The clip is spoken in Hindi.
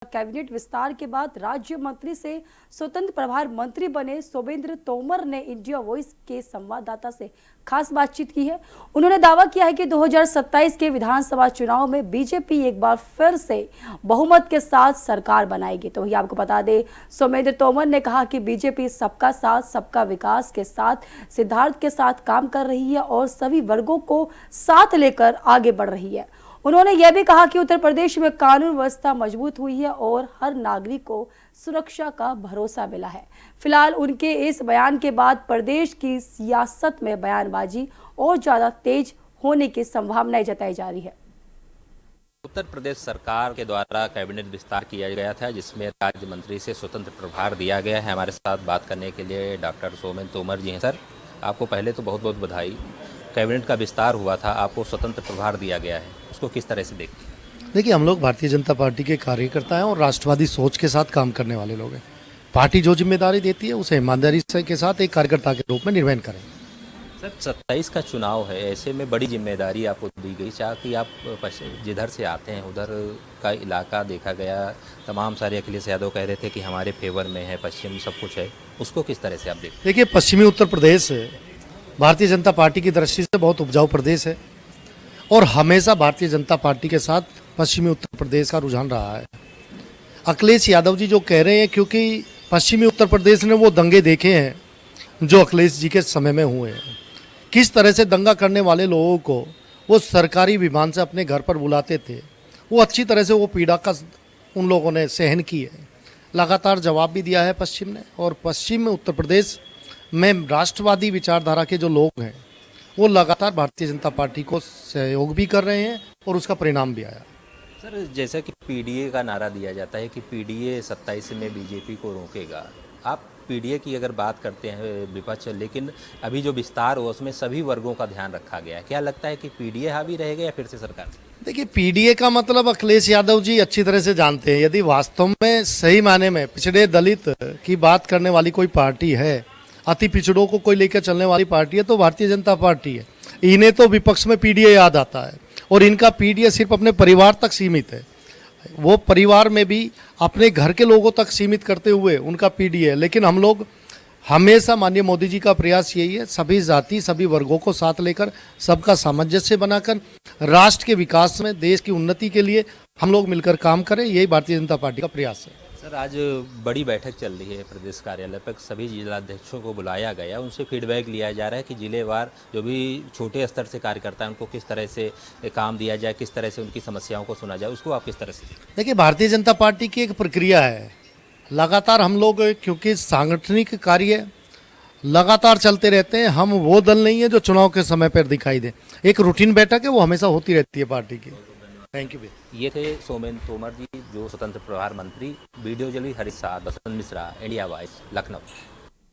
कैबिनेट विस्तार के बाद राज्य मंत्री से स्वतंत्र प्रभार मंत्री बने सोमेंद्र तोमर ने इंडिया वॉइस के संवाददाता से खास बातचीत की है। उन्होंने दावा किया है कि 2027 के विधानसभा चुनाव में बीजेपी एक बार फिर से बहुमत के साथ सरकार बनाएगी। तो वही आपको बता दें, सोमेंद्र तोमर ने कहा कि बीजेपी सबका साथ सबका विकास के साथ सिद्धांत के साथ काम कर रही है और सभी वर्गों को साथ लेकर आगे बढ़ रही है। उन्होंने यह भी कहा कि उत्तर प्रदेश में कानून व्यवस्था मजबूत हुई है और हर नागरिक को सुरक्षा का भरोसा मिला है। फिलहाल उनके इस बयान के बाद प्रदेश की सियासत में बयानबाजी और ज्यादा तेज होने की संभावनाएं जताई जा रही है। उत्तर प्रदेश सरकार के द्वारा कैबिनेट विस्तार किया गया था, जिसमें राज्य मंत्री से स्वतंत्र प्रभार दिया गया है। हमारे साथ बात करने के लिए डॉक्टर सोमेंद्र तोमर जी हैं। सर, आपको पहले तो बहुत बहुत बधाई। कैबिनेट का विस्तार हुआ था, आपको स्वतंत्र प्रभार दिया गया है, उसको किस तरह से देखते हैं? देखिए, हम लोग भारतीय जनता पार्टी के कार्यकर्ता हैं और राष्ट्रवादी सोच के साथ काम करने वाले लोग हैं। पार्टी जो जिम्मेदारी देती है उसे ईमानदारी के साथ एक कार्यकर्ता के रूप में निर्वहन करें। सर, 27 का चुनाव है, ऐसे में बड़ी जिम्मेदारी आपको दी गई। चाह कि आप जिधर से आते हैं उधर का इलाका देखा गया, तमाम सारे अखिलेश यादव कह रहे थे कि हमारे फेवर में है, पश्चिम सब कुछ है, उसको किस तरह से आप देखते हैं? देखिए, पश्चिमी उत्तर प्रदेश भारतीय जनता पार्टी की दृष्टि से बहुत उपजाऊ प्रदेश है और हमेशा भारतीय जनता पार्टी के साथ पश्चिमी उत्तर प्रदेश का रुझान रहा है। अखिलेश यादव जी जो कह रहे हैं, क्योंकि पश्चिमी उत्तर प्रदेश ने वो दंगे देखे हैं जो अखिलेश जी के समय में हुए हैं। किस तरह से दंगा करने वाले लोगों को वो सरकारी विमान से अपने घर पर बुलाते थे, वो अच्छी तरह से वो पीड़ा का उन लोगों ने सहन की है। लगातार जवाब भी दिया है पश्चिम ने, और पश्चिम उत्तर प्रदेश में राष्ट्रवादी विचारधारा के जो लोग हैं वो लगातार भारतीय जनता पार्टी को सहयोग भी कर रहे हैं और उसका परिणाम भी आया। सर, जैसा कि पीडीए का नारा दिया जाता है कि पीडीए 27 में बीजेपी को रोकेगा, आप पीडीए की अगर बात करते हैं विपक्ष, लेकिन अभी जो विस्तार हुआ उसमें सभी वर्गों का ध्यान रखा गया है, क्या लगता है कि पीडीए हावी रहेगा या फिर से सरकार? देखिए, पीडीए का मतलब अखिलेश यादव जी अच्छी तरह से जानते हैं। यदि वास्तव में सही मायने में पिछड़े दलित की बात करने वाली कोई पार्टी है, अति पिछड़ों को कोई लेकर चलने वाली पार्टी है, तो भारतीय जनता पार्टी है। इन्हें तो विपक्ष में पीडीए याद आता है और इनका पीडीए सिर्फ अपने परिवार तक सीमित है। वो परिवार में भी अपने घर के लोगों तक सीमित करते हुए उनका पीडीए है। लेकिन हम लोग हमेशा, माननीय मोदी जी का प्रयास यही है, सभी जाति सभी वर्गों को साथ लेकर सबका सामंजस्य बनाकर राष्ट्र के विकास में, देश की उन्नति के लिए हम लोग मिलकर काम करें, यही भारतीय जनता पार्टी का प्रयास है। सर, आज बड़ी बैठक चल रही है प्रदेश कार्यालय पर, सभी जिलाध्यक्षों को बुलाया गया, उनसे फीडबैक लिया जा रहा है कि जिलेवार जो भी छोटे स्तर से कार्यकर्ता हैं उनको किस तरह से काम दिया जाए, किस तरह से उनकी समस्याओं को सुना जाए, उसको आप किस तरह से? देखिए, भारतीय जनता पार्टी की एक प्रक्रिया है, लगातार हम लोग, क्योंकि सांगठनिक कार्य लगातार चलते रहते हैं, हम वो दल नहीं है जो चुनाव के समय पर दिखाई दे। एक रूटीन बैठक है, वो हमेशा होती रहती है पार्टी की। Thank you. ये थे सोमेंद्र तोमर जी, जो स्वतंत्र प्रभार मंत्री। वीडियो जर्नलिस्ट हरीश साहब, बसंत मिश्रा, इंडिया वॉइस, लखनऊ।